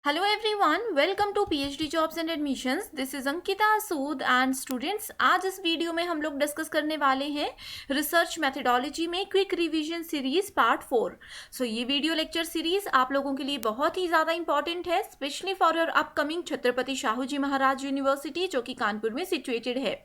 Hello everyone, welcome to PhD Jobs and Admissions. This is Ankita Sood and students, आज इस video में हम लोग डिस्कस करने वाले हैं रिसर्च मेथडोलॉजी में क्विक रिवीजन सीरीज पार्ट 4. सो ये वीडियो लेक्चर सीरीज आप लोगों के लिए बहुत ही ज़्यादा इंपॉर्टेंट है, specially for your upcoming Chhatrapati Shahu ji Maharaj University जो कि कानपुर में सिचुएटेड है.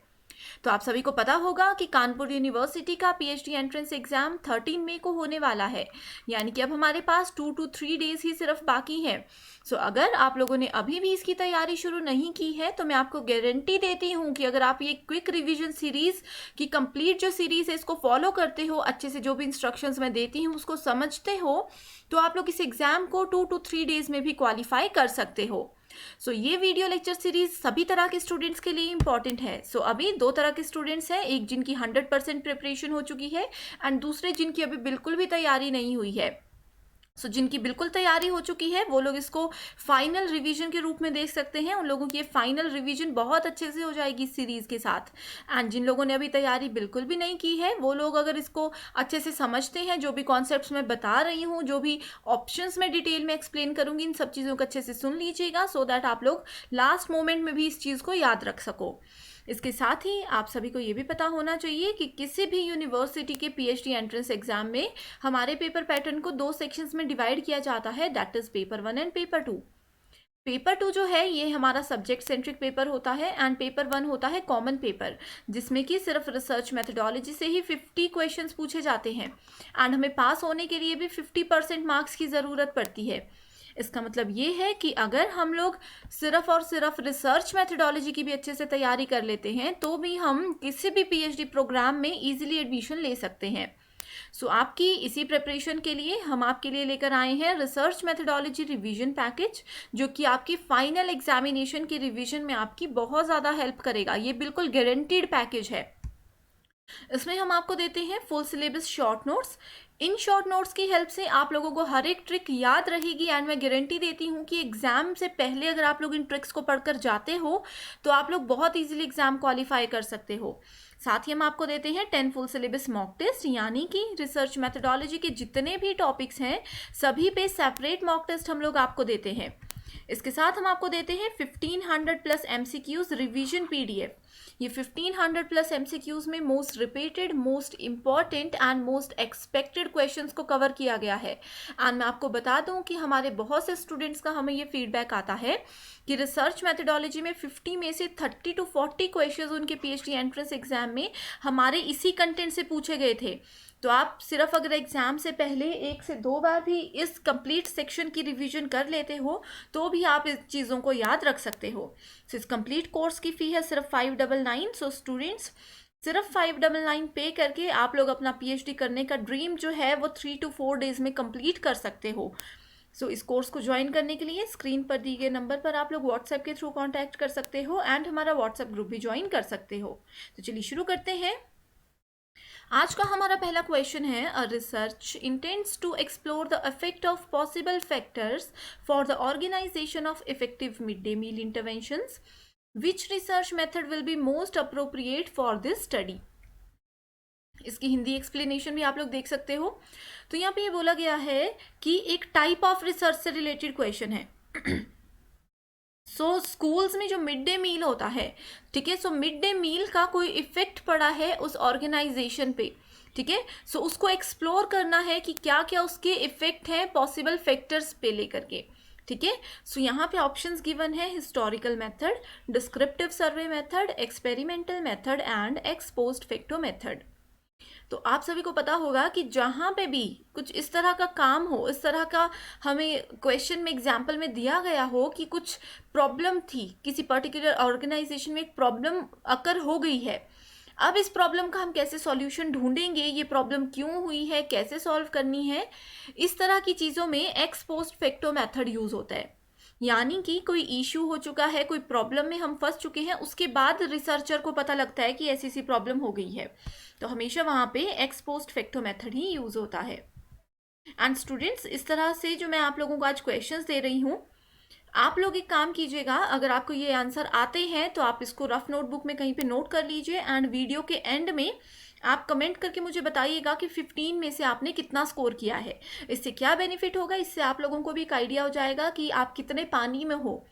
तो आप सभी को पता होगा कि कानपुर यूनिवर्सिटी का पीएचडी एंट्रेंस एग्जाम 13 मई को होने वाला है, यानी कि अब हमारे पास 2 to 3 डेज ही सिर्फ बाकी हैं. सो अगर आप लोगों ने अभी भी इसकी तैयारी शुरू नहीं की है तो मैं आपको गारंटी देती हूँ कि अगर आप ये क्विक रिवीजन सीरीज की कंप्लीट जो सीरीज है इसको फॉलो करते हो, अच्छे से जो भी इंस्ट्रक्शंस मैं देती हूँ उसको समझते हो, तो आप लोग इस एग्जाम को 2 to 3 डेज में भी क्वालिफाई कर सकते हो. सो ये वीडियो लेक्चर सीरीज सभी तरह के स्टूडेंट्स के लिए इंपॉर्टेंट है. सो अभी दो तरह के स्टूडेंट्स हैं, एक जिनकी 100% प्रिपरेशन हो चुकी है एंड दूसरे जिनकी अभी बिल्कुल भी तैयारी नहीं हुई है. सो जिनकी बिल्कुल तैयारी हो चुकी है वो लोग इसको फाइनल रिवीजन के रूप में देख सकते हैं. उन लोगों की ये फाइनल रिवीजन बहुत अच्छे से हो जाएगी इस सीरीज के साथ. एंड जिन लोगों ने अभी तैयारी बिल्कुल भी नहीं की है वो लोग अगर इसको अच्छे से समझते हैं, जो भी कॉन्सेप्ट्स मैं बता रही हूँ, जो भी ऑप्शंस मैं डिटेल में एक्सप्लेन करूँगी, इन सब चीज़ों को अच्छे से सुन लीजिएगा सो दैट आप लोग लास्ट मोमेंट में भी इस चीज़ को याद रख सको. इसके साथ ही आप सभी को ये भी पता होना चाहिए कि किसी भी यूनिवर्सिटी के पीएचडी एंट्रेंस एग्जाम में हमारे पेपर पैटर्न को 2 सेक्शंस में डिवाइड किया जाता है, that is paper 1 and paper 2. Paper 2 जो है ये हमारा सब्जेक्ट सेंट्रिक पेपर होता है एंड पेपर 1 होता है कॉमन पेपर, जिसमें कि सिर्फ रिसर्च मेथडोलॉजी से ही 50 क्वेश्चंस पूछे जाते हैं एंड हमें पास होने के लिए भी 50% मार्क्स की ज़रूरत पड़ती है. इसका मतलब ये है कि अगर हम लोग सिर्फ और सिर्फ रिसर्च मेथडोलॉजी की भी अच्छे से तैयारी कर लेते हैं तो भी हम किसी भी पीएचडी प्रोग्राम में इजीली एडमिशन ले सकते हैं. सो आपकी इसी प्रिपरेशन के लिए हम आपके लिए लेकर आए हैं रिसर्च मेथडोलॉजी रिवीजन पैकेज, जो कि आपकी फाइनल एग्जामिनेशन की रिवीजन में आपकी बहुत ज़्यादा हेल्प करेगा. ये बिल्कुल गारंटीड पैकेज है. इसमें हम आपको देते हैं full syllabus short notes. In short notes की हेल्प से आप लोगों को हर एक ट्रिक याद रहेगी एंड मैं गारंटी देती हूँ कि एग्जाम से पहले अगर आप लोग इन ट्रिक्स को पढ़कर जाते हो तो आप लोग बहुत इजीली एग्जाम क्वालिफाई कर सकते हो. साथ ही हम आपको देते हैं 10 फुल सिलेबस मॉक टेस्ट, यानी कि रिसर्च मेथडोलॉजी के जितने भी टॉपिक्स हैं सभी पे सेपरेट मॉक टेस्ट हम लोग आपको देते हैं. इसके साथ हम आपको देते हैं 1500 प्लस एमसीक्यूज रिवीजन पीडीएफ. ये 1500 प्लस एमसीक्यूज में most repeated, most important and most expected questions को कवर किया गया है. एंड मैं आपको बता दूं कि हमारे बहुत से स्टूडेंट्स का हमें ये फीडबैक आता है कि रिसर्च मेथडोलॉजी में 50 में से 30 to 40 क्वेश्चंस उनके पीएचडी एंट्रेंस एग्जाम में हमारे इसी कंटेंट से पूछे गए थे. तो आप सिर्फ अगर एग्जाम से पहले 1 से 2 बार भी इस कंप्लीट सेक्शन की रिवीजन कर लेते हो तो भी आप इस चीज़ों को याद रख सकते हो. इस कंप्लीट कोर्स की फ़ी है सिर्फ 599. सो स्टूडेंट्स सिर्फ 599 पे करके आप लोग अपना पीएचडी करने का ड्रीम जो है वो 3 to 4 डेज में कंप्लीट कर सकते हो. सो इस कोर्स को ज्वाइन करने के लिए स्क्रीन पर दिए गए नंबर पर आप लोग व्हाट्सएप के थ्रू कॉन्टैक्ट कर सकते हो एंड हमारा व्हाट्सएप ग्रुप भी ज्वाइन कर सकते हो. तो चलिए शुरू करते हैं. आज का हमारा पहला क्वेश्चन है, a research intends to explore the effect of possible factors for the organisation of effective mid day meal interventions. Which research method will be most appropriate for this study. इसकी हिंदी एक्सप्लेनेशन भी आप लोग देख सकते हो. तो यहाँ पे ये बोला गया है कि एक टाइप ऑफ रिसर्च से रिलेटेड क्वेश्चन है. सो स्कूल्स में जो मिड डे मील होता है, ठीक है, सो मिड डे मील का कोई इफेक्ट पड़ा है उस ऑर्गेनाइजेशन पे, ठीक है. सो उसको एक्सप्लोर करना है कि क्या क्या उसके इफेक्ट हैं पॉसिबल फैक्टर्स पे लेकर के, ठीक है. सो यहाँ पे ऑप्शंस गिवन है historical method, descriptive survey method, experimental method and x post facto method. तो आप सभी को पता होगा कि जहाँ पे भी कुछ इस तरह का काम हो, इस तरह का हमें क्वेश्चन में एग्जाम्पल में दिया गया हो कि कुछ प्रॉब्लम थी, किसी पर्टिकुलर ऑर्गेनाइजेशन में एक प्रॉब्लम अकर हो गई है, अब इस प्रॉब्लम का हम कैसे सॉल्यूशन ढूंढेंगे, ये प्रॉब्लम क्यों हुई है, कैसे सॉल्व करनी है, इस तरह की चीज़ों में x post facto method use होता है. यानी कि कोई इशू हो चुका है, कोई प्रॉब्लम में हम फंस चुके हैं, उसके बाद रिसर्चर को पता लगता है कि ऐसी सी प्रॉब्लम हो गई है, तो हमेशा वहाँ पे एक्स पोस्ट फैक्टो मेथड ही यूज़ होता है. एंड स्टूडेंट्स, इस तरह से जो मैं आप लोगों को आज क्वेश्चंस दे रही हूँ, आप लोग एक काम कीजिएगा, अगर आपको ये आंसर आते हैं तो आप इसको रफ नोटबुक में कहीं पे नोट कर लीजिए एंड वीडियो के एंड में आप कमेंट करके मुझे बताइएगा कि 15 में से आपने कितना स्कोर किया है। इससे क्या बेनिफिट होगा, इससे आप लोगों को भी एक आइडिया हो जाएगा कि आप कितने पानी में हो,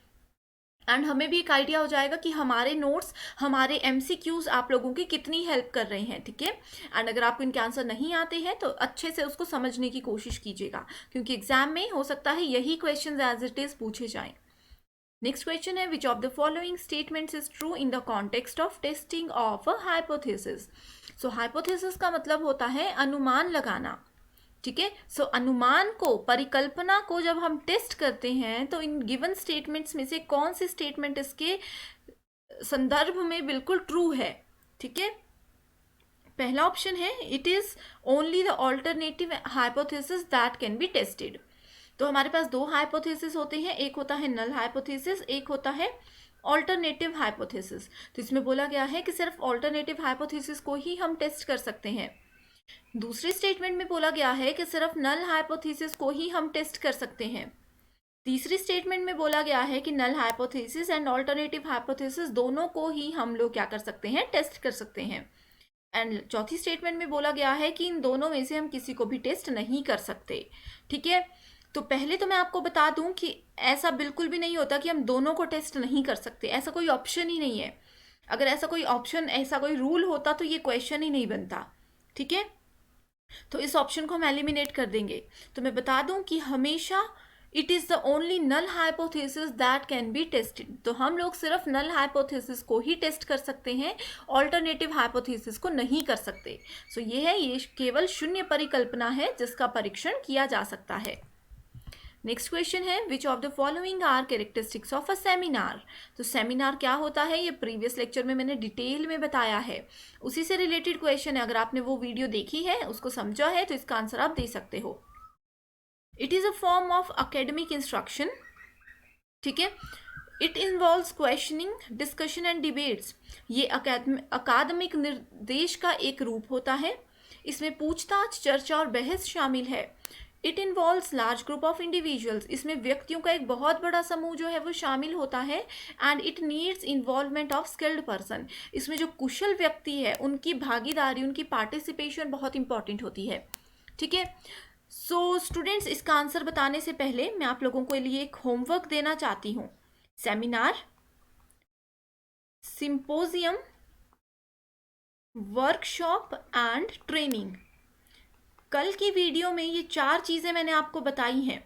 एंड हमें भी एक आइडिया हो जाएगा कि हमारे नोट्स, हमारे एमसीक्यूज आप लोगों की कितनी हेल्प कर रहे हैं, ठीक है। एंड अगर आपको इनके आंसर नहीं आते हैं तो अच्छे से उसको समझने की कोशिश कीजिएगा, क्योंकि एग्जाम में हो सकता है यही क्वेश्चन एज इट इज पूछे जाएं। नेक्स्ट क्वेश्चन है, which of the following statements is true in the context of testing of a hypothesis. So hypothesis का मतलब होता है अनुमान लगाना, ठीक है। सो अनुमान को, परिकल्पना को जब हम टेस्ट करते हैं तो इन गिवन स्टेटमेंट्स में से कौन सी स्टेटमेंट इसके संदर्भ में बिल्कुल ट्रू है, ठीक है। पहला ऑप्शन है, it is only the alternative hypothesis that can be tested. तो हमारे पास दो हाइपोथेसिस होते हैं, एक होता है नल हाइपोथेसिस, एक होता है ऑल्टरनेटिव हाइपोथेसिस। तो इसमें बोला गया है कि सिर्फ ऑल्टरनेटिव हाइपोथेसिस को ही हम टेस्ट कर सकते हैं। दूसरे स्टेटमेंट में बोला गया है कि सिर्फ नल हाइपोथेसिस को ही हम टेस्ट कर सकते हैं। तीसरी स्टेटमेंट में बोला गया है कि null hypothesis and alternative hypothesis दोनों को ही हम लोग क्या कर सकते हैं, टेस्ट कर सकते हैं। एंड चौथी स्टेटमेंट में बोला गया है कि इन दोनों में से हम किसी को भी टेस्ट नहीं कर सकते, ठीक है। तो पहले तो मैं आपको बता दूं कि ऐसा बिल्कुल भी नहीं होता कि हम दोनों को टेस्ट नहीं कर सकते, ऐसा कोई ऑप्शन ही नहीं है। अगर ऐसा कोई ऑप्शन, ऐसा कोई रूल होता तो ये क्वेश्चन ही नहीं बनता, ठीक है। तो इस ऑप्शन को हम एलिमिनेट कर देंगे। तो मैं बता दूं कि हमेशा it is the only null hypothesis that can be tested. तो हम लोग सिर्फ नल हाइपोथेसिस को ही टेस्ट कर सकते हैं, ऑल्टरनेटिव हाइपोथेसिस को नहीं कर सकते। सो ये केवल शून्य परिकल्पना है जिसका परीक्षण किया जा सकता है। नेक्स्ट क्वेश्चन है, which of the following are characteristics of a seminar. तो सेमिनार क्या होता है, ये प्रीवियस लेक्चर में मैंने डिटेल में बताया है, उसी से रिलेटेड क्वेश्चन है। अगर आपने वो वीडियो देखी है, उसको समझा है, तो इसका आंसर आप दे सकते हो। It is a form of academic instruction, ठीक है। It involves questioning, discussion and debates. ये अकादमिक निर्देश का एक रूप होता है। इसमें पूछताछ, चर्चा और बहस शामिल है। It involves large group of individuals. इसमें व्यक्तियों का एक बहुत बड़ा समूह जो है वो शामिल होता है। And it needs involvement of skilled person. इसमें जो कुशल व्यक्ति है उनकी भागीदारी, उनकी पार्टिसिपेशन बहुत इंपॉर्टेंट होती है, ठीक है। सो स्टूडेंट्स, इसका आंसर बताने से पहले मैं आप लोगों के लिए एक होमवर्क देना चाहती हूँ। Seminar, symposium, workshop and training. कल की वीडियो में ये 4 चीज़ें मैंने आपको बताई हैं,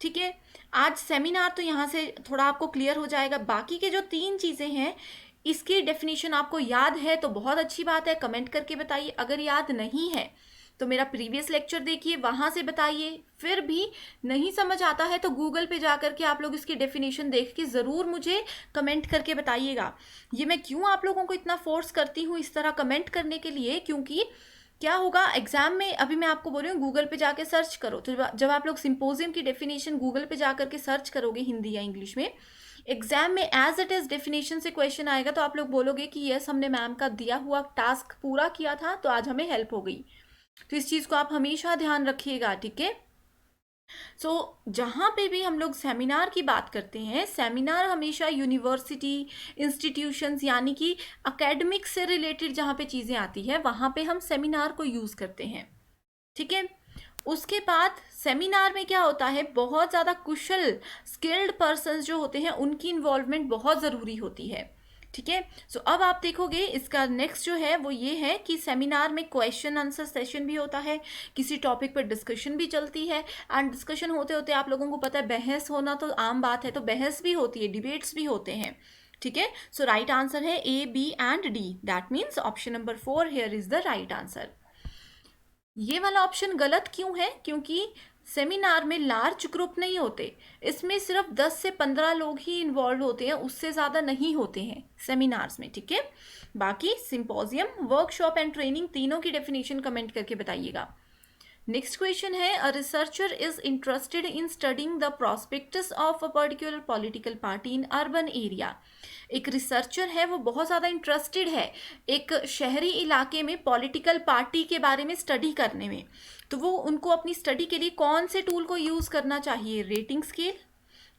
ठीक है। आज सेमिनार तो यहाँ से थोड़ा आपको क्लियर हो जाएगा। बाकी के जो 3 चीज़ें हैं इसकी डेफिनेशन आपको याद है तो बहुत अच्छी बात है, कमेंट करके बताइए। अगर याद नहीं है तो मेरा प्रीवियस लेक्चर देखिए, वहाँ से बताइए। फिर भी नहीं समझ आता है तो गूगल पे जा कर के आप लोग इसकी डेफिनेशन देख के ज़रूर मुझे कमेंट करके बताइएगा। ये मैं क्यों आप लोगों को इतना फोर्स करती हूँ इस तरह कमेंट करने के लिए, क्योंकि क्या होगा एग्जाम में, अभी मैं आपको बोल रही हूँ गूगल पे जाके सर्च करो। तो जब आप लोग सिंपोजियम की डेफिनेशन गूगल पे जा करके सर्च करोगे हिंदी या इंग्लिश में, एग्जाम में एज इट इज डेफिनेशन से क्वेश्चन आएगा तो आप लोग बोलोगे कि यस, हमने मैम का दिया हुआ टास्क पूरा किया था तो आज हमें हेल्प हो गई। तो इस चीज़ को आप हमेशा ध्यान रखिएगा, ठीक है। सो जहाँ पे भी हम लोग सेमिनार की बात करते हैं, सेमिनार हमेशा यूनिवर्सिटी, इंस्टीट्यूशंस यानी कि अकेडमिक से रिलेटेड जहाँ पे चीज़ें आती है वहाँ पे हम सेमिनार को यूज़ करते हैं, ठीक है। उसके बाद सेमिनार में क्या होता है, बहुत ज़्यादा कुशल स्किल्ड पर्सन्स जो होते हैं उनकी इन्वॉल्वमेंट बहुत ज़रूरी होती है, ठीक है। सो अब आप देखोगे इसका नेक्स्ट जो है वो ये है कि सेमिनार में क्वेश्चन आंसर सेशन भी होता है, किसी टॉपिक पर डिस्कशन भी चलती है। एंड डिस्कशन होते होते आप लोगों को पता है बहस होना तो आम बात है, तो बहस भी होती है, डिबेट्स भी होते हैं, ठीक है। सो राइट आंसर है A, B and D। That means option number 4 here is the right answer. ये वाला ऑप्शन गलत क्यों है, क्योंकि सेमिनार में लार्ज ग्रुप नहीं होते, इसमें सिर्फ 10 से 15 लोग ही इन्वॉल्व होते हैं, उससे ज़्यादा नहीं होते हैं सेमिनार्स में, ठीक है। बाकी सिंपोजियम, वर्कशॉप एंड ट्रेनिंग तीनों की डेफिनेशन कमेंट करके बताइएगा। नेक्स्ट क्वेश्चन है, a researcher is interested in studying the prospectus of a particular political party in urban area. एक रिसर्चर है वो बहुत ज़्यादा इंटरेस्टेड है एक शहरी इलाके में पॉलिटिकल पार्टी के बारे में स्टडी करने में, तो वो उनको अपनी स्टडी के लिए कौन से टूल को यूज़ करना चाहिए, रेटिंग स्केल,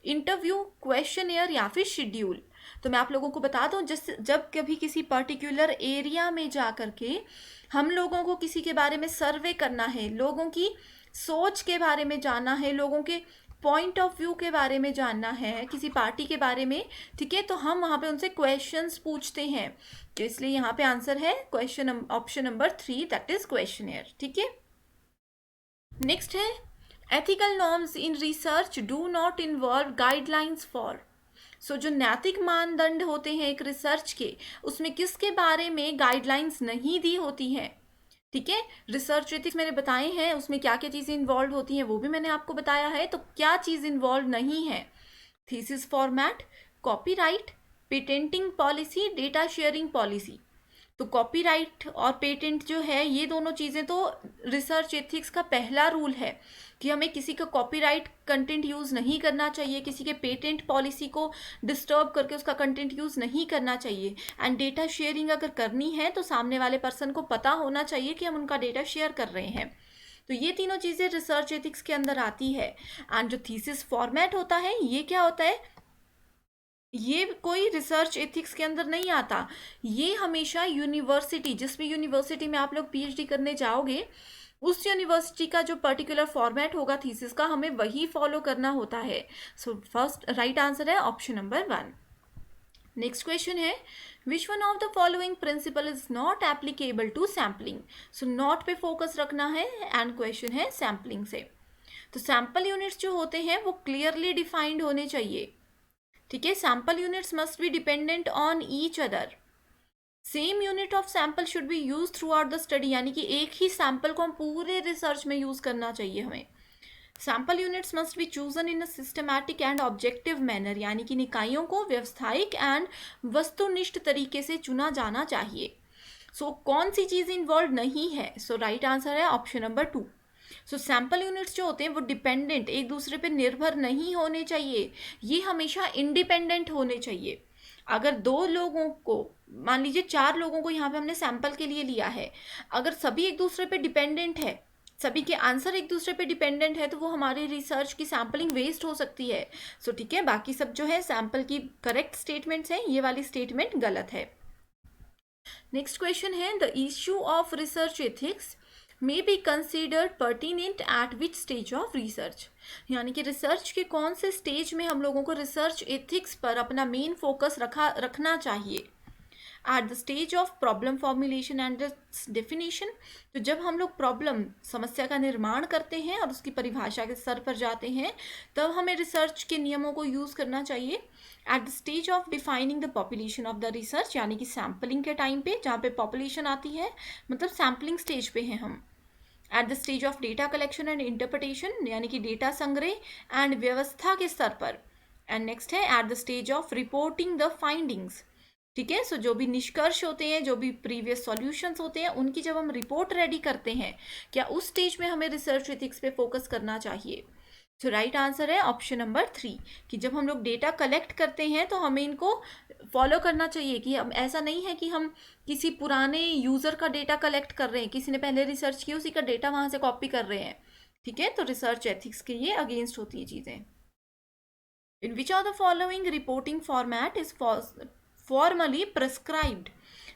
इंटरव्यू, क्वेश्चनेयर या फिर शेड्यूल। तो मैं आप लोगों को बता दूं, जब कभी किसी पर्टिकुलर एरिया में जा करके हम लोगों को किसी के बारे में सर्वे करना है, लोगों की सोच के बारे में जानना है, लोगों के पॉइंट ऑफ व्यू के बारे में जानना है, किसी पार्टी के बारे में, ठीक है, तो हम वहाँ पे उनसे क्वेश्चंस पूछते हैं। तो इसलिए यहाँ पे आंसर है question option number 3, that is questionnaire. ठीक है, नेक्स्ट है ethical norms in research do not involve guidelines for. So जो नैतिक मानदंड होते हैं एक रिसर्च के, उसमें किसके बारे में गाइडलाइंस नहीं दी होती हैं। ठीक है, रिसर्च एथिक्स मैंने बताए हैं, उसमें क्या क्या चीज़ें इन्वॉल्व होती हैं वो भी मैंने आपको बताया है। तो क्या चीज़ इन्वॉल्व नहीं है? Thesis format, copyright, patenting policy, data sharing policy. तो कॉपीराइट और पेटेंट जो है, ये दोनों चीज़ें तो रिसर्च एथिक्स का पहला रूल है कि हमें किसी का कॉपीराइट कंटेंट यूज़ नहीं करना चाहिए, किसी के पेटेंट पॉलिसी को डिस्टर्ब करके उसका कंटेंट यूज़ नहीं करना चाहिए। एंड डेटा शेयरिंग अगर करनी है तो सामने वाले पर्सन को पता होना चाहिए कि हम उनका डेटा शेयर कर रहे हैं। तो ये तीनों चीज़ें रिसर्च एथिक्स के अंदर आती है। एंड जो थीसिस फॉर्मेट होता है, ये क्या होता है? ये कोई रिसर्च एथिक्स के अंदर नहीं आता। ये हमेशा यूनिवर्सिटी, जिस भी यूनिवर्सिटी में आप लोग पीएचडी करने जाओगे, उस यूनिवर्सिटी का जो पर्टिकुलर फॉर्मेट होगा थीसिस का, हमें वही फॉलो करना होता है। सो फर्स्ट राइट आंसर है ऑप्शन नंबर 1। नेक्स्ट क्वेश्चन है which one of the following principle is not applicable to sampling. So not पे फोकस रखना है एंड क्वेश्चन है सैम्पलिंग से। तो सैम्पल यूनिट्स जो होते हैं वो क्लियरली डिफाइंड होने चाहिए। ठीक है, sample units must be dependent on each other. Same unit of sample should be use through out the study, यानी कि एक ही सैम्पल को हम पूरे रिसर्च में यूज करना चाहिए हमें। Sample units must be chosen in a systematic and objective manner, यानी कि निकायों को व्यवसायिक एंड वस्तुनिष्ठ तरीके से चुना जाना चाहिए। सो कौन सी चीज़ इन्वॉल्व नहीं है? सो राइट आंसर है ऑप्शन नंबर 2। सो सैम्पल यूनिट्स जो होते हैं वो डिपेंडेंट, एक दूसरे पे निर्भर नहीं होने चाहिए, ये हमेशा इंडिपेंडेंट होने चाहिए। अगर दो लोगों को, मान लीजिए 4 लोगों को यहाँ पे हमने सैंपल के लिए लिया है, अगर सभी एक दूसरे पे डिपेंडेंट है, सभी के आंसर एक दूसरे पे डिपेंडेंट है, तो वो हमारी रिसर्च की सैम्पलिंग वेस्ट हो सकती है। सो ठीक है, बाकी सब जो है सैंपल की करेक्ट स्टेटमेंट्स हैं, ये वाली स्टेटमेंट गलत है। नेक्स्ट क्वेश्चन है the issue of research ethics may be considered pertinent at which stage of research। यानी कि रिसर्च के कौन से स्टेज में हम लोगों को रिसर्च एथिक्स पर अपना मेन फोकस रखना चाहिए। At the stage of problem formulation and definition. तो जब हम लोग प्रॉब्लम, समस्या का निर्माण करते हैं और उसकी परिभाषा के स्तर पर जाते हैं, तब हमें रिसर्च के नियमों को यूज़ करना चाहिए। At the stage of defining the population of the research, यानी कि सैम्पलिंग के टाइम पे, जहाँ पे पॉपुलेशन आती है, मतलब सैम्पलिंग स्टेज पे हैं हम। At the stage of data collection and interpretation, यानी कि डेटा संग्रह एंड व्यवस्था के स्तर पर। एंड नेक्स्ट है at the stage of reporting the findings. ठीक है, सो जो भी निष्कर्ष होते हैं, जो भी प्रीवियस सॉल्यूशंस होते हैं, उनकी जब हम रिपोर्ट रेडी करते हैं, क्या उस स्टेज में हमें रिसर्च एथिक्स पे फोकस करना चाहिए। तो राइट आंसर है ऑप्शन नंबर 3 कि जब हम लोग डेटा कलेक्ट करते हैं तो हमें इनको फॉलो करना चाहिए। कि हम, ऐसा नहीं है कि हम किसी पुराने यूज़र का डेटा कलेक्ट कर रहे हैं, किसी ने पहले रिसर्च की, उसी का डेटा वहाँ से कॉपी कर रहे हैं। ठीक है, तो रिसर्च एथिक्स के ये अगेंस्ट होती है चीज़ें। In which of the following reporting format is formally prescribed.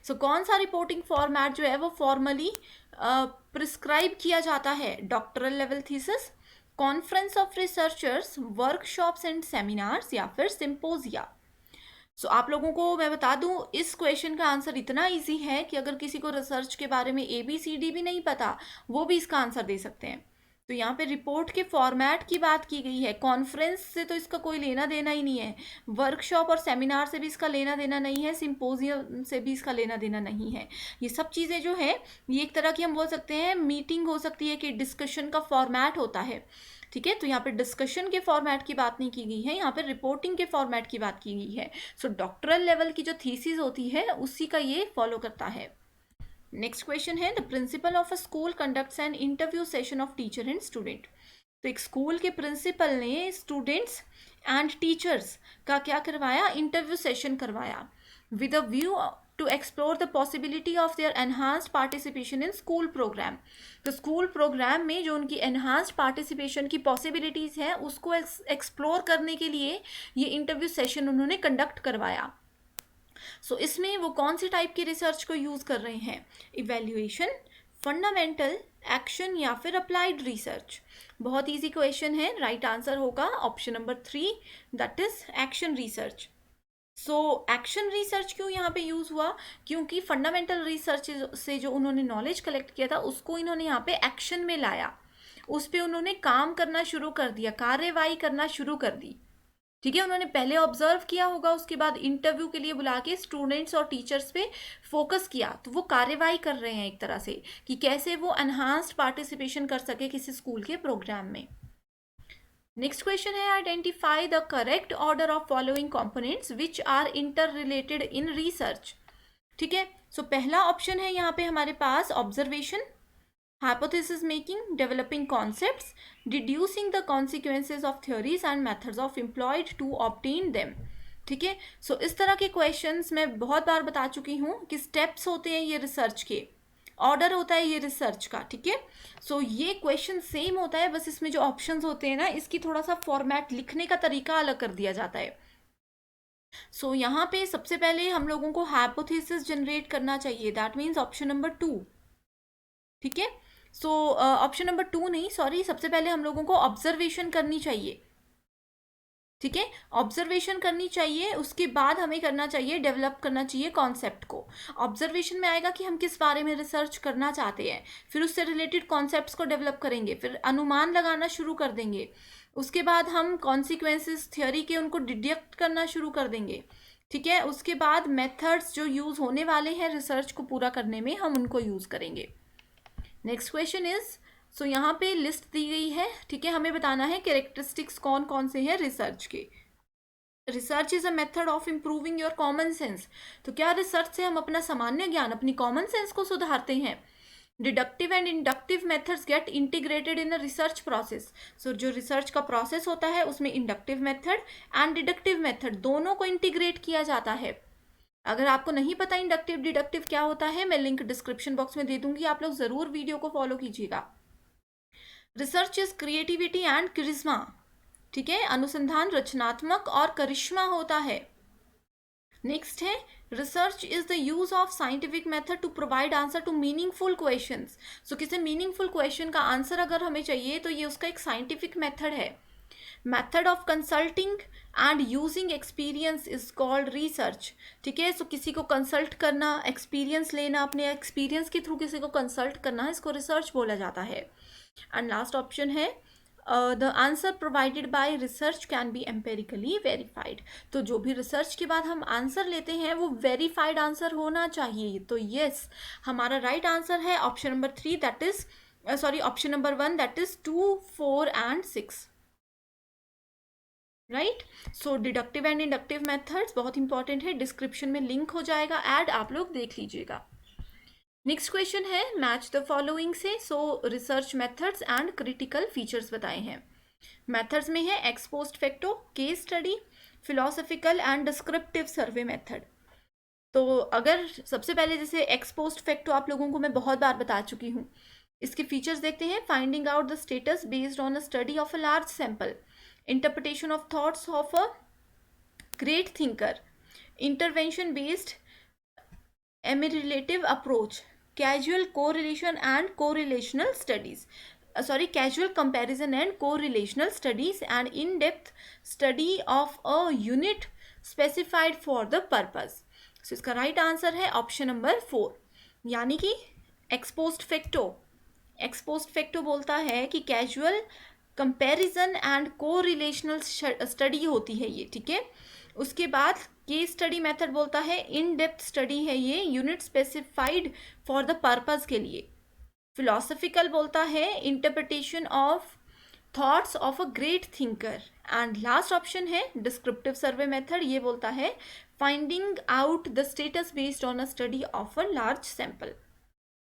So कौन सा रिपोर्टिंग फॉर्मेट जो है वो फॉर्मली प्रिस्क्राइब किया जाता है? Doctoral level thesis, conference of researchers, workshops and seminars, या फिर सिंपोजिया। सो आप लोगों को मैं बता दूं, इस क्वेश्चन का आंसर इतना इजी है कि अगर किसी को रिसर्च के बारे में ABCD भी नहीं पता, वो भी इसका आंसर दे सकते हैं। तो यहाँ पे रिपोर्ट के फॉर्मेट की बात की गई है। कॉन्फ्रेंस से तो इसका कोई लेना देना ही नहीं है, वर्कशॉप और सेमिनार से भी इसका लेना देना नहीं है, सिंपोजियम से भी इसका लेना देना नहीं है। ये सब चीज़ें जो है, ये एक तरह की हम बोल सकते हैं मीटिंग हो सकती है, कि डिस्कशन का फॉर्मेट होता है। ठीक है, तो यहाँ पे डिस्कशन के फॉर्मेट की बात नहीं की गई है, यहाँ पे रिपोर्टिंग के फॉर्मेट की बात की गई है। सो डॉक्टरल लेवल की जो थीसिस होती है, उसी का ये फॉलो करता है। नेक्स्ट क्वेश्चन है the principle of a school conducts an interview session of teacher and student. तो एक स्कूल के प्रिंसिपल ने स्टूडेंट्स एंड टीचर्स का क्या करवाया? इंटरव्यू सेशन करवाया, with a view to explore the possibility of their enhanced participation in school programme. तो school programme में जो उनकी एनहांस्ड पार्टिसिपेशन की पॉसिबिलिटीज़ हैं उसको एक्सप्लोर करने के लिए ये इंटरव्यू सेशन उन्होंने कंडक्ट करवाया। सो इसमें वो कौन सी टाइप की रिसर्च को यूज़ कर रहे हैं? इवेल्युएशन, फंडामेंटल, एक्शन या फिर अप्लाइड रिसर्च। बहुत इजी क्वेश्चन है, राइट आंसर होगा option number 3 that is action research. So action research क्यों यहाँ पे यूज़ हुआ? क्योंकि फंडामेंटल रिसर्च से जो उन्होंने नॉलेज कलेक्ट किया था उसको इन्होंने यहाँ पे एक्शन में लाया, उस पर उन्होंने काम करना शुरू कर दिया, कार्यवाही करना शुरू कर दी। ठीक है, उन्होंने पहले ऑब्जर्व किया होगा, उसके बाद इंटरव्यू के लिए बुला के स्टूडेंट्स और टीचर्स पे फोकस किया, तो वो कार्यवाही कर रहे हैं एक तरह से कि कैसे वो एनहांस्ड पार्टिसिपेशन कर सके किसी स्कूल के प्रोग्राम में। नेक्स्ट क्वेश्चन है, identify the correct order of following components which are inter related in research. ठीक है, सो पहला ऑप्शन है यहाँ पे हमारे पास observation, hypothesis making, developing concepts, deducing the consequences of theories and methods of employed to obtain them। ठीक है, सो इस तरह के क्वेश्चंस मैं बहुत बार बता चुकी हूँ कि स्टेप्स होते हैं ये रिसर्च के, ऑर्डर होता है ये रिसर्च का। ठीक है, सो ये क्वेश्चन सेम होता है, बस इसमें जो ऑप्शंस होते हैं ना, इसकी थोड़ा सा फॉर्मेट लिखने का तरीका अलग कर दिया जाता है। सो यहाँ पे सबसे पहले हम लोगों को हाइपोथेसिस जनरेट करना चाहिए, दैट मीन्स ऑप्शन नंबर 2। ठीक है, सो ऑप्शन नंबर 2 नहीं, सॉरी, सबसे पहले हम लोगों को ऑब्जर्वेशन करनी चाहिए। ठीक है, ऑब्जर्वेशन करनी चाहिए, उसके बाद हमें करना चाहिए, डेवलप करना चाहिए कॉन्सेप्ट को। ऑब्जर्वेशन में आएगा कि हम किस बारे में रिसर्च करना चाहते हैं, फिर उससे रिलेटेड कॉन्सेप्ट्स को डेवलप करेंगे, फिर अनुमान लगाना शुरू कर देंगे, उसके बाद हम कॉन्सिक्वेंसेस थ्योरी के उनको डिडक्ट करना शुरू कर देंगे। ठीक है, उसके बाद मेथड्स जो यूज़ होने वाले हैं रिसर्च को पूरा करने में, हम उनको यूज़ करेंगे। नेक्स्ट क्वेश्चन इज, सो यहाँ पे लिस्ट दी गई है। ठीक है, हमें बताना है कैरेक्टरिस्टिक्स कौन कौन से हैं रिसर्च के। Research is a method of improving your common sense. तो क्या रिसर्च से हम अपना सामान्य ज्ञान, अपनी कॉमन सेंस को सुधारते हैं? Deductive and inductive methods get integrated in a research process. So जो रिसर्च का प्रोसेस होता है उसमें inductive method and deductive method दोनों को इंटीग्रेट किया जाता है। अगर आपको नहीं पता इंडक्टिव डिडक्टिव क्या होता है, मैं लिंक डिस्क्रिप्शन बॉक्स में दे दूंगी, आप लोग जरूर वीडियो को फॉलो कीजिएगा। रिसर्च इज क्रिएटिविटी एंड करिश्मा। ठीक है, अनुसंधान रचनात्मक और करिश्मा होता है। नेक्स्ट है, research is the use of scientific method to provide answer to meaningful questions. So किसी मीनिंगफुल क्वेश्चन का आंसर अगर हमें चाहिए तो ये उसका एक साइंटिफिक मेथड है। Method of consulting and using experience is called research. ठीक है, सो किसी को कंसल्ट करना, एक्सपीरियंस लेना, अपने एक्सपीरियंस के थ्रू किसी को कंसल्ट करना, इसको रिसर्च बोला जाता है। एंड लास्ट ऑप्शन है, the answer provided by research can be empirically verified. तो जो भी रिसर्च के बाद हम आंसर लेते हैं वो वेरीफाइड आंसर होना चाहिए। तो यस, हमारा राइट आंसर है option number 3 that is option number 1 that is 2, 4 and 6। Right, so deductive and inductive methods बहुत इंपॉर्टेंट है, डिस्क्रिप्शन में लिंक हो जाएगा, ऐड आप लोग देख लीजिएगा। नेक्स्ट क्वेश्चन है, मैच द फॉलोइंग से। सो research methods and critical features बताए हैं। मेथड्स में है x post facto, case study, philosophical and descriptive survey method. तो अगर सबसे पहले जैसे एक्स पोस्ट फैक्टो आप लोगों को मैं बहुत बार बता चुकी हूँ, इसके फीचर्स देखते हैं। Finding out the status based on a study of a large sample, interpretation of thoughts of a great thinker, intervention based ameliorative approach, casual correlation and correlational studies, casual comparison and correlational studies, and in-depth study of a unit specified for the purpose। so इसका right answer है option number 4, यानी कि x post facto. X post facto बोलता है कि casual comparison and correlational study होती है ये। ठीक है, उसके बाद केस स्टडी मेथड बोलता है इन डेप्थ स्टडी है ये, unit specified for the purpose के लिए। फिलोसफिकल बोलता है interpretation of thoughts of a great thinker. And last option है डिस्क्रिप्टिव सर्वे मेथड, ये बोलता है finding out the status based on a study of a large sample.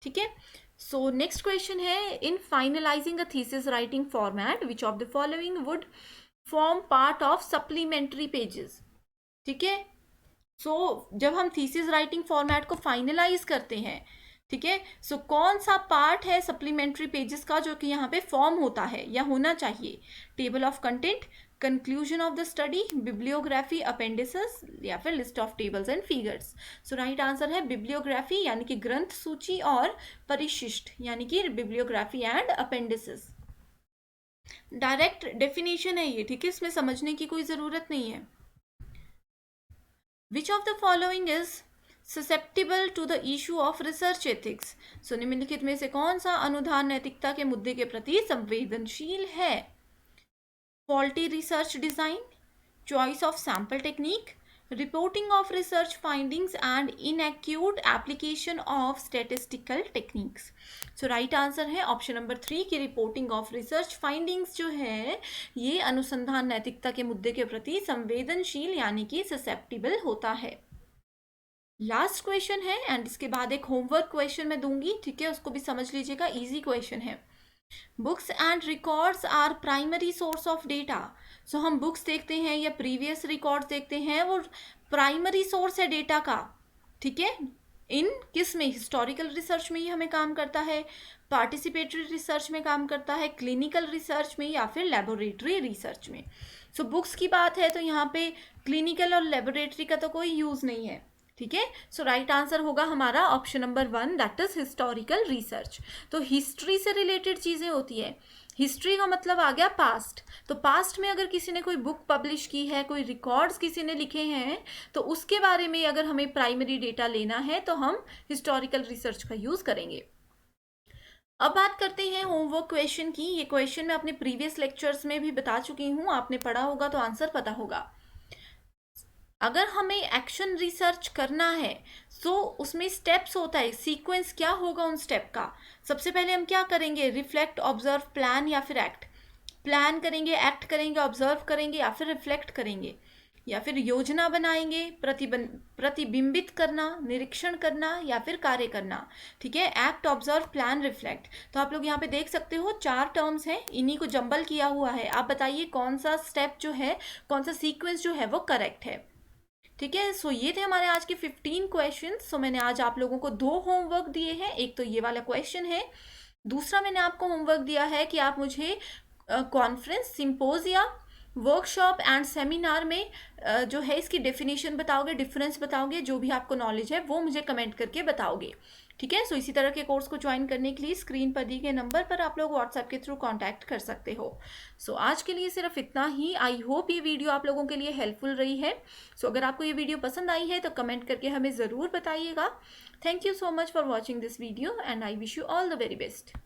ठीक है, सो नेक्स्ट क्वेश्चन है, in finalising a thesis writing format which of the following would form part of supplementary pages. ठीक है, जब हम thesis writing format को finalise करते हैं, ठीक है, सो कौन सा पार्ट है सप्लीमेंट्री पेजेस का जो कि यहाँ पे फॉर्म होता है या होना चाहिए? Table of content, conclusion of the study, bibliography, appendices या फिर list of tables and figures. So right answer है बिब्लियोग्राफी यानी कि ग्रंथ सूची और परिशिष्ट यानी कि bibliography and appendices. Direct definition है ये, ठीक है, इसमें समझने की कोई ज़रूरत नहीं है। Which of the following is susceptible to the issue of research ethics? So निम्नलिखित में से कौन सा अनुधान नैतिकता के मुद्दे के प्रति संवेदनशील है? Faulty research design, choice of sample technique, reporting of research findings and inaccurate application of statistical techniques. So right answer है ऑप्शन नंबर 3 की रिपोर्टिंग ऑफ रिसर्च फाइंडिंग्स जो है ये अनुसंधान नैतिकता के मुद्दे के प्रति संवेदनशील यानी कि ससेप्टिबल होता है। लास्ट क्वेश्चन है एंड इसके बाद एक होमवर्क क्वेश्चन मैं दूंगी, ठीक है, उसको भी समझ लीजिएगा, इजी क्वेश्चन है। Books and records are primary source of data. So हम बुक्स देखते हैं या प्रीवियस रिकॉर्ड्स देखते हैं, वो प्राइमरी सोर्स है डेटा का, ठीक है। इन किस में? हिस्टोरिकल रिसर्च में ही हमें काम करता है, पार्टिसिपेटरी रिसर्च में काम करता है, क्लिनिकल रिसर्च में या फिर लेबोरेटरी रिसर्च में। सो बुक्स की बात है तो यहाँ पे क्लिनिकल और लेबोरेटरी का तो कोई यूज़ नहीं है, ठीक है। सो राइट आंसर होगा हमारा option number 1 that is historical research. तो हिस्ट्री से रिलेटेड चीज़ें होती है। हिस्ट्री का मतलब आ गया पास्ट, तो पास्ट में अगर किसी ने कोई बुक पब्लिश की है, कोई रिकॉर्ड्स किसी ने लिखे हैं, तो उसके बारे में अगर हमें प्राइमरी डेटा लेना है तो हम हिस्टोरिकल रिसर्च का यूज़ करेंगे। अब बात करते हैं होमवर्क क्वेश्चन की। ये क्वेश्चन मैं अपने प्रीवियस लेक्चर्स में भी बता चुकी हूँ, आपने पढ़ा होगा तो आंसर पता होगा। अगर हमें एक्शन रिसर्च करना है तो उसमें स्टेप्स होता है, सीक्वेंस क्या होगा उन स्टेप का? सबसे पहले हम क्या करेंगे? रिफ्लेक्ट, ऑब्जर्व, प्लान या फिर एक्ट। प्लान करेंगे, एक्ट करेंगे, ऑब्जर्व करेंगे या फिर रिफ्लेक्ट करेंगे, या फिर योजना बनाएंगे, प्रतिबिंबित करना, निरीक्षण करना या फिर कार्य करना, ठीक है। Act, observe, plan, reflect. तो आप लोग यहाँ पे देख सकते हो 4 टर्म्स हैं, इन्हीं को जंबल किया हुआ है। आप बताइए कौन सा स्टेप जो है, कौन सा सीक्वेंस जो है वो करेक्ट है, ठीक है। सो ये थे हमारे आज के 15 क्वेश्चन। सो मैंने आज आप लोगों को 2 होमवर्क दिए हैं, एक तो ये वाला क्वेश्चन है, दूसरा मैंने आपको होमवर्क दिया है कि आप मुझे कॉन्फ्रेंस, सिंपोजिया, वर्कशॉप एंड सेमिनार में जो है इसकी डेफिनेशन बताओगे, डिफरेंस बताओगे, जो भी आपको नॉलेज है वो मुझे कमेंट करके बताओगे, ठीक है। सो इसी तरह के कोर्स को ज्वाइन करने के लिए स्क्रीन पर दिए गए नंबर पर आप लोग व्हाट्सएप के थ्रू कांटेक्ट कर सकते हो। सो आज के लिए सिर्फ इतना ही। आई होप ये वीडियो आप लोगों के लिए हेल्पफुल रही है। सो अगर आपको ये वीडियो पसंद आई है तो कमेंट करके हमें ज़रूर बताइएगा। Thank you so much for watching this video and I wish you all the very best.